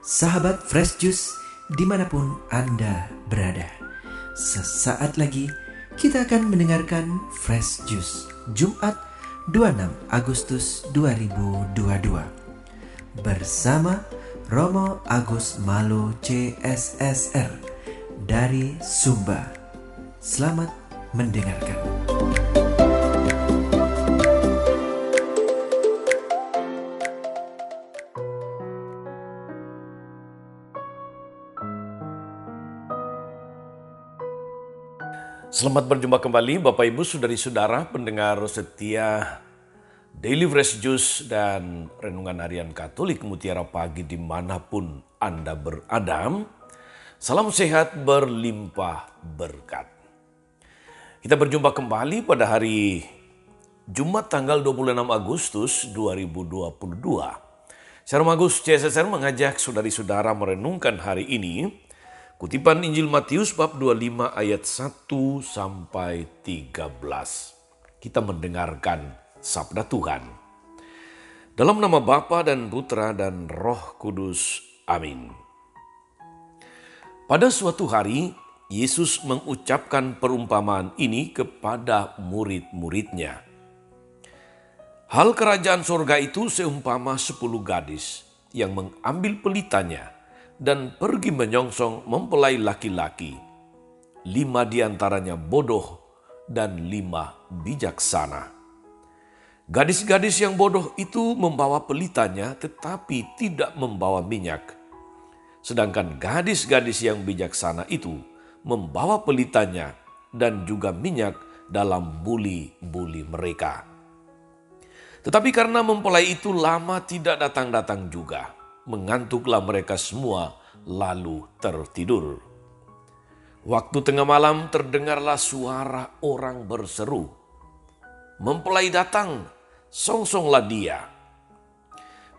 Sahabat Fresh Juice dimanapun Anda berada. Sesaat lagi kita akan mendengarkan Fresh Juice Jumat 26 Agustus 2022 bersama Romo Agus Malo CSSR dari Sumba. Selamat mendengarkan. Selamat berjumpa kembali Bapak Ibu Saudari-saudara pendengar setia Daily Fresh Juice dan Renungan Harian Katolik Mutiara Pagi dimanapun Anda berada. Salam sehat berlimpah berkat. Kita berjumpa kembali pada hari Jumat tanggal 26 Agustus 2022. Saya Agus CSSR mengajak saudari-saudara merenungkan hari ini kutipan Injil Matius bab 25 ayat 1 sampai 13. Kita mendengarkan sabda Tuhan. Dalam nama Bapa dan Putra dan Roh Kudus. Amin. Pada suatu hari, Yesus mengucapkan perumpamaan ini kepada murid-muridnya. Hal kerajaan sorga itu seumpama 10 gadis yang mengambil pelitanya dan pergi menyongsong mempelai laki-laki. 5 diantaranya bodoh dan 5 bijaksana. Gadis-gadis yang bodoh itu membawa pelitanya tetapi tidak membawa minyak. Sedangkan gadis-gadis yang bijaksana itu membawa pelitanya dan juga minyak dalam buli-buli mereka. Tetapi karena mempelai itu lama tidak datang-datang juga, mengantuklah mereka semua lalu tertidur. Waktu tengah malam terdengarlah suara orang berseru, "Mempelai datang, songsonglah dia."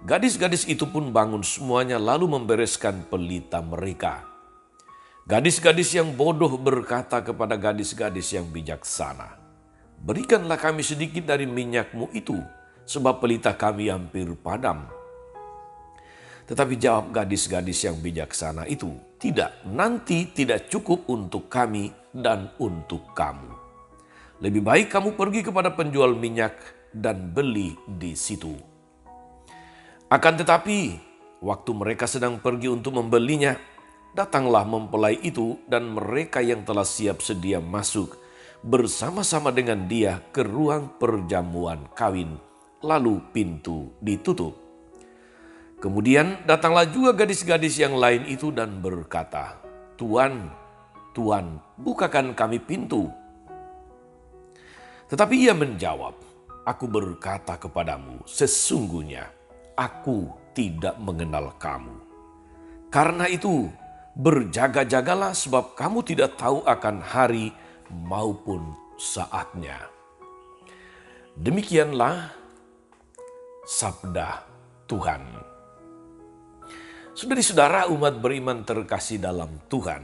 Gadis-gadis itu pun bangun semuanya lalu membereskan pelita mereka. Gadis-gadis yang bodoh berkata kepada gadis-gadis yang bijaksana, "Berikanlah kami sedikit dari minyakmu itu, sebab pelita kami hampir padam." Tetapi jawab gadis-gadis yang bijaksana itu, "Tidak, nanti tidak cukup untuk kami dan untuk kamu. Lebih baik kamu pergi kepada penjual minyak dan beli di situ." Akan tetapi, waktu mereka sedang pergi untuk membelinya, datanglah mempelai itu dan mereka yang telah siap sedia masuk bersama-sama dengan dia ke ruang perjamuan kawin, lalu pintu ditutup. Kemudian datanglah juga gadis-gadis yang lain itu dan berkata, "Tuan, Tuan, bukakan kami pintu." Tetapi ia menjawab, "Aku berkata kepadamu, sesungguhnya aku tidak mengenal kamu. Karena itu berjaga-jagalah sebab kamu tidak tahu akan hari maupun saatnya." Demikianlah sabda Tuhan. Saudari-saudara umat beriman terkasih dalam Tuhan,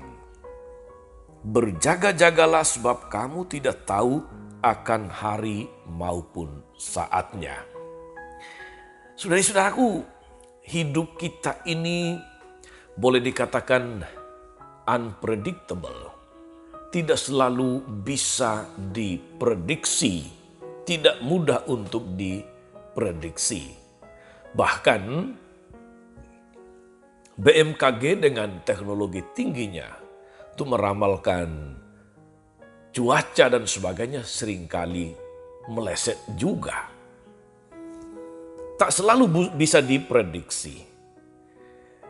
berjaga-jagalah sebab kamu tidak tahu akan hari maupun saatnya. Saudari-saudaraku, hidup kita ini boleh dikatakan unpredictable. Tidak selalu bisa diprediksi, tidak mudah untuk diprediksi. Bahkan BMKG dengan teknologi tingginya itu meramalkan cuaca dan sebagainya seringkali meleset juga. Tak selalu bisa diprediksi.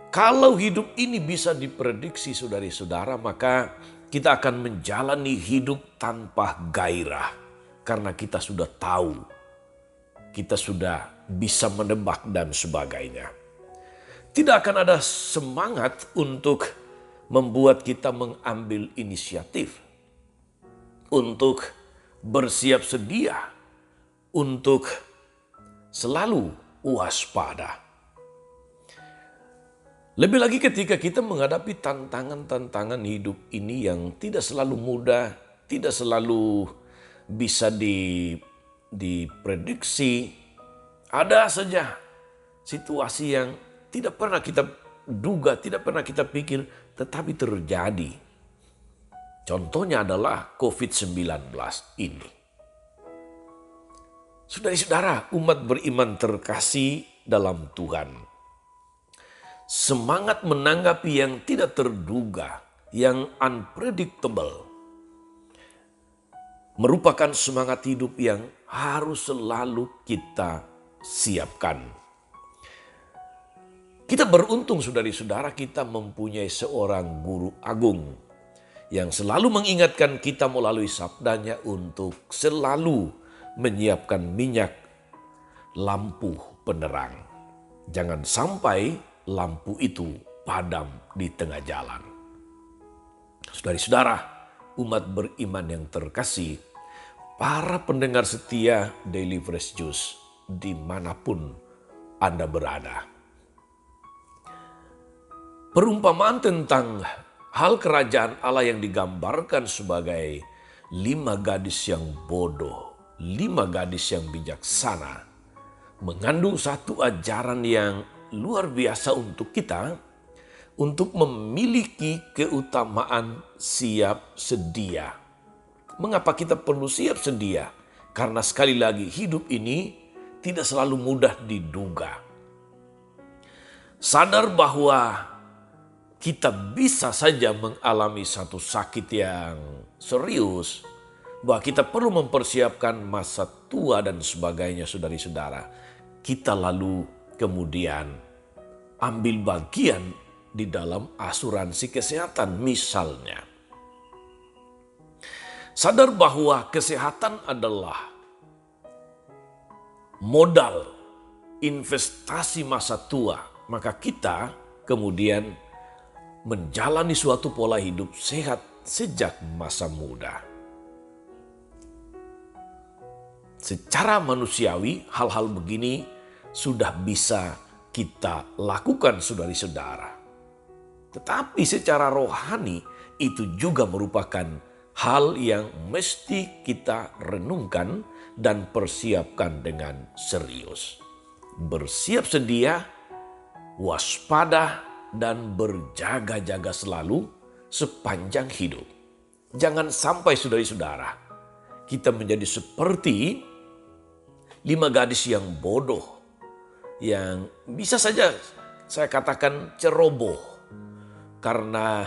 Kalau hidup ini bisa diprediksi saudari-saudara, maka kita akan menjalani hidup tanpa gairah. Karena kita sudah tahu, kita sudah bisa menebak dan sebagainya. Tidak akan ada semangat untuk membuat kita mengambil inisiatif, untuk bersiap sedia, untuk selalu waspada. Lebih lagi ketika kita menghadapi tantangan-tantangan hidup ini yang tidak selalu mudah, tidak selalu bisa diprediksi. Ada saja situasi yang tidak pernah kita duga, tidak pernah kita pikir, tetapi terjadi. Contohnya adalah COVID-19 ini. Saudara-saudara, umat beriman terkasih dalam Tuhan. Semangat menanggapi yang tidak terduga, yang unpredictable, merupakan semangat hidup yang harus selalu kita siapkan. Kita beruntung saudari-saudara, kita mempunyai seorang guru agung yang selalu mengingatkan kita melalui sabdanya untuk selalu menyiapkan minyak lampu penerang. Jangan sampai lampu itu padam di tengah jalan. Saudari-saudara, umat beriman yang terkasih, para pendengar setia Daily Fresh Juice dimanapun Anda berada. Perumpamaan tentang hal kerajaan Allah yang digambarkan sebagai 5 gadis yang bodoh, 5 gadis yang bijaksana, mengandung satu ajaran yang luar biasa untuk kita, untuk memiliki keutamaan siap sedia. Mengapa kita perlu siap sedia? Karena sekali lagi hidup ini tidak selalu mudah diduga. Sadar bahwa kita bisa saja mengalami satu sakit yang serius, bahwa kita perlu mempersiapkan masa tua dan sebagainya, saudari-saudara. Kita lalu kemudian ambil bagian di dalam asuransi kesehatan misalnya. Sadar bahwa kesehatan adalah modal investasi masa tua, maka kita kemudian menjalani suatu pola hidup sehat sejak masa muda. Secara manusiawi, hal-hal begini sudah bisa kita lakukan, saudari-saudara. Tetapi secara rohani itu juga merupakan hal yang mesti kita renungkan dan persiapkan dengan serius. Bersiap sedia, waspada, dan berjaga-jaga selalu sepanjang hidup. Jangan sampai saudari-saudara kita menjadi seperti 5 gadis yang bodoh, yang bisa saja saya katakan ceroboh karena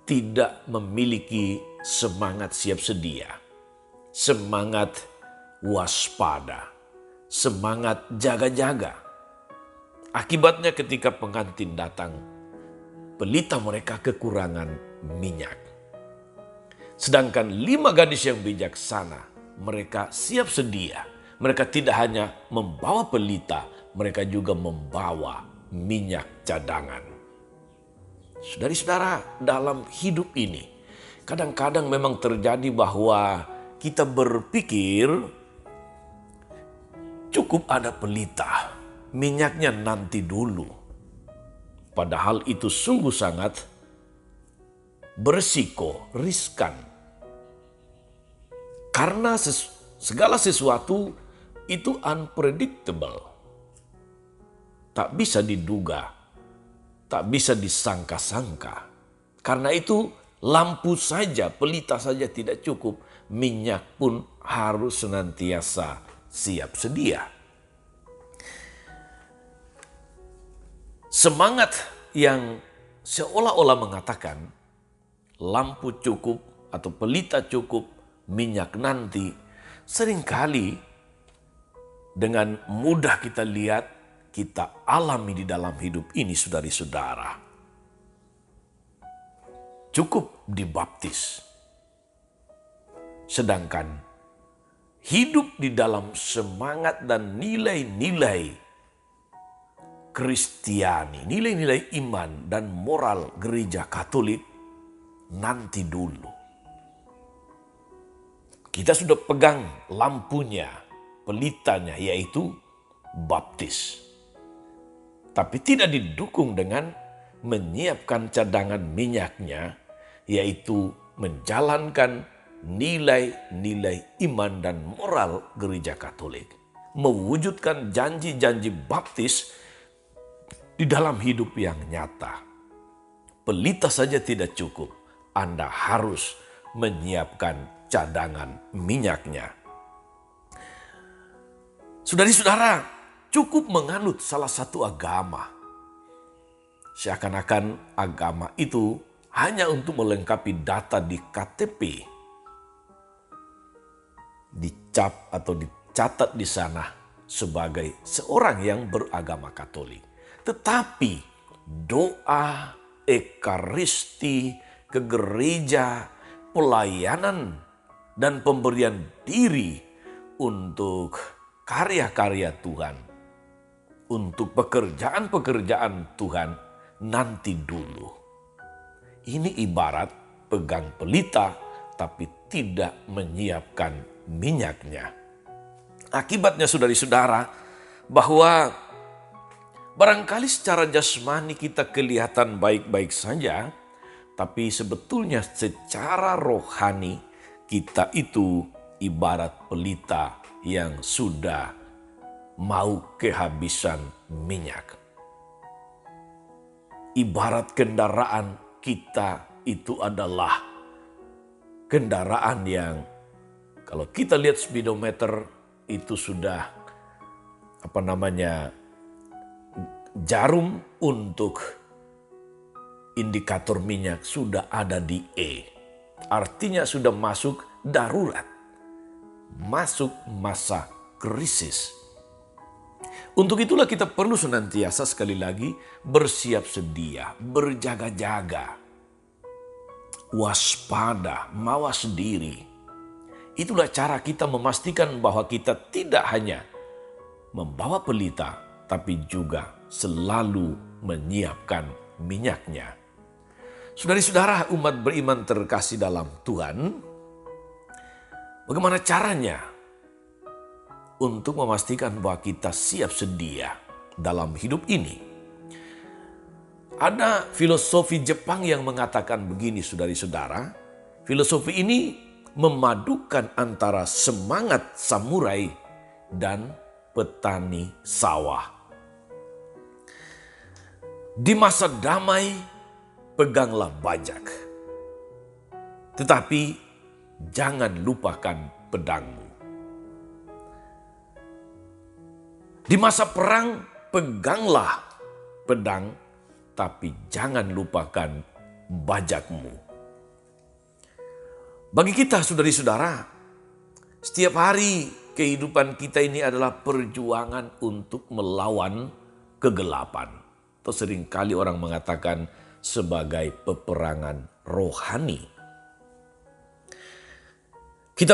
tidak memiliki semangat siap sedia, semangat waspada, semangat jaga-jaga. Akibatnya ketika pengantin datang, pelita mereka kekurangan minyak. Sedangkan 5 gadis yang bijaksana, mereka siap sedia. Mereka tidak hanya membawa pelita, mereka juga membawa minyak cadangan. Saudari-saudara, dalam hidup ini, kadang-kadang memang terjadi bahwa kita berpikir cukup ada pelita, minyaknya nanti dulu. Padahal itu sungguh sangat berisiko, riskan. Karena segala sesuatu itu unpredictable. Tak bisa diduga, tak bisa disangka-sangka. Karena itu lampu saja, pelita saja tidak cukup. Minyak pun harus senantiasa siap sedia. Semangat yang seolah-olah mengatakan lampu cukup atau pelita cukup, minyak nanti, seringkali dengan mudah kita lihat, kita alami di dalam hidup ini, saudari-saudara. Cukup dibaptis. Sedangkan hidup di dalam semangat dan nilai-nilai Kristiani, nilai-nilai iman dan moral gereja Katolik nanti dulu. Kita sudah pegang lampunya, pelitanya, yaitu baptis. Tapi tidak didukung dengan menyiapkan cadangan minyaknya, yaitu menjalankan nilai-nilai iman dan moral gereja Katolik. Mewujudkan janji-janji baptis di dalam hidup yang nyata. Pelita saja tidak cukup, Anda harus menyiapkan cadangan minyaknya. Saudara-saudara, cukup menganut salah satu agama. Seakan-akan agama itu hanya untuk melengkapi data di KTP. Dicap atau dicatat di sana sebagai seorang yang beragama Katolik. Tetapi doa, ekaristi, ke gereja, pelayanan, dan pemberian diri untuk karya-karya Tuhan, untuk pekerjaan-pekerjaan Tuhan nanti dulu. Ini ibarat pegang pelita tapi tidak menyiapkan minyaknya. Akibatnya saudara-saudara, bahwa barangkali secara jasmani kita kelihatan baik-baik saja, tapi sebetulnya secara rohani kita itu ibarat pelita yang sudah mau kehabisan minyak. Ibarat kendaraan kita itu adalah kendaraan yang kalau kita lihat speedometer itu sudah jarum untuk indikator minyak sudah ada di E. Artinya sudah masuk darurat. Masuk masa krisis. Untuk itulah kita perlu senantiasa sekali lagi bersiap sedia, berjaga-jaga, waspada, mawas diri. Itulah cara kita memastikan bahwa kita tidak hanya membawa pelita, tapi juga selalu menyiapkan minyaknya. Saudara-saudara, umat beriman terkasih dalam Tuhan, bagaimana caranya untuk memastikan bahwa kita siap sedia dalam hidup ini? Ada filosofi Jepang yang mengatakan begini, saudara-saudara. Filosofi ini memadukan antara semangat samurai dan petani sawah. Di masa damai, peganglah bajak. Tetapi jangan lupakan pedangmu. Di masa perang, peganglah pedang, tapi jangan lupakan bajakmu. Bagi kita, saudari-saudara, setiap hari kehidupan kita ini adalah perjuangan untuk melawan kegelapan. Atau seringkali orang mengatakan sebagai peperangan rohani. Kita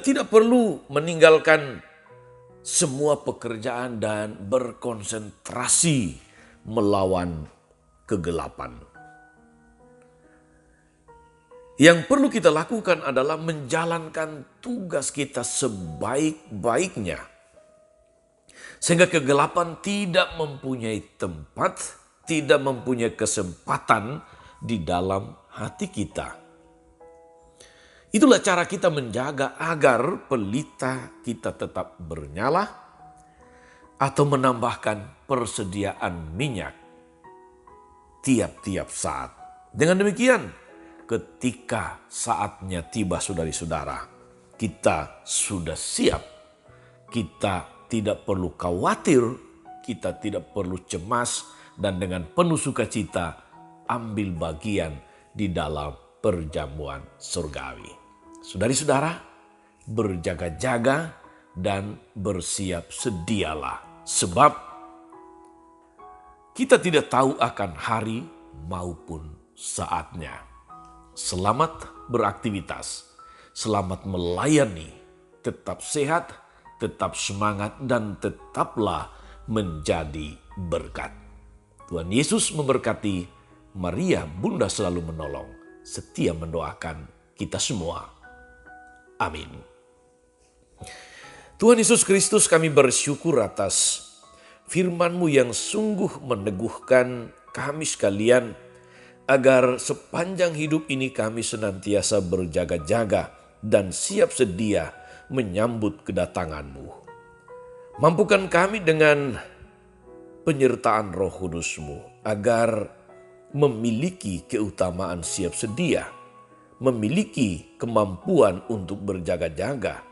tidak perlu meninggalkan semua pekerjaan dan berkonsentrasi melawan kegelapan. Yang perlu kita lakukan adalah menjalankan tugas kita sebaik-baiknya. Sehingga kegelapan tidak mempunyai tempat, tidak mempunyai kesempatan di dalam hati kita. Itulah cara kita menjaga agar pelita kita tetap bernyala atau menambahkan persediaan minyak tiap-tiap saat. Dengan demikian, ketika saatnya tiba, saudari-saudara, kita sudah siap. Kita tidak perlu khawatir, kita tidak perlu cemas, dan dengan penuh sukacita ambil bagian di dalam perjamuan surgawi. Saudari-saudara, berjaga-jaga dan bersiap sedialah. Sebab kita tidak tahu akan hari maupun saatnya. Selamat beraktivitas, selamat melayani, tetap sehat, tetap semangat, dan tetaplah menjadi berkat. Tuhan Yesus memberkati. Maria, Bunda selalu menolong, setia mendoakan kita semua. Amin. Tuhan Yesus Kristus, kami bersyukur atas firman-Mu yang sungguh meneguhkan kami sekalian, agar sepanjang hidup ini kami senantiasa berjaga-jaga dan siap sedia menyambut kedatangan-Mu. Mampukan kami dengan penyertaan Roh Kudus-Mu agar memiliki keutamaan siap sedia, memiliki kemampuan untuk berjaga-jaga,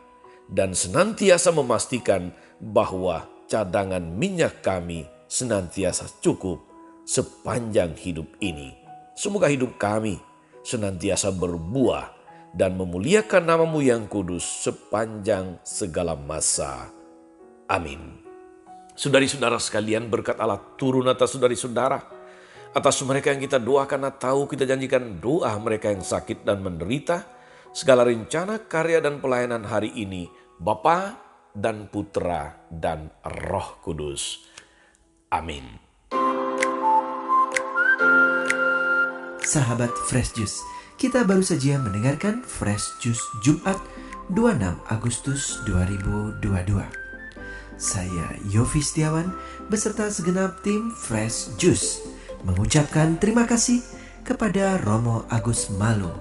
dan senantiasa memastikan bahwa cadangan minyak kami senantiasa cukup sepanjang hidup ini. Semoga hidup kami senantiasa berbuah dan memuliakan nama-Mu yang kudus sepanjang segala masa. Amin. Saudari-saudara sekalian, berkat Allah turun atas saudari-saudara, atas mereka yang kita doakan atau kita janjikan doa mereka yang sakit dan menderita, segala rencana, karya, dan pelayanan hari ini, Bapa dan Putra dan Roh Kudus. Amin. Sahabat Fresh Juice, kita baru saja mendengarkan Fresh Juice Jumat 26 Agustus 2022. Saya Yofi Setiawan beserta segenap tim Fresh Juice mengucapkan terima kasih kepada Romo Agus Malo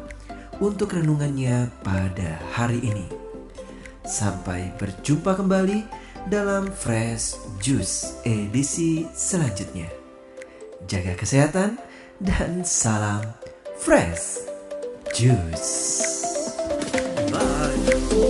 untuk renungannya pada hari ini. Sampai berjumpa kembali dalam Fresh Juice edisi selanjutnya. Jaga kesehatan dan salam Fresh Juice. Bye.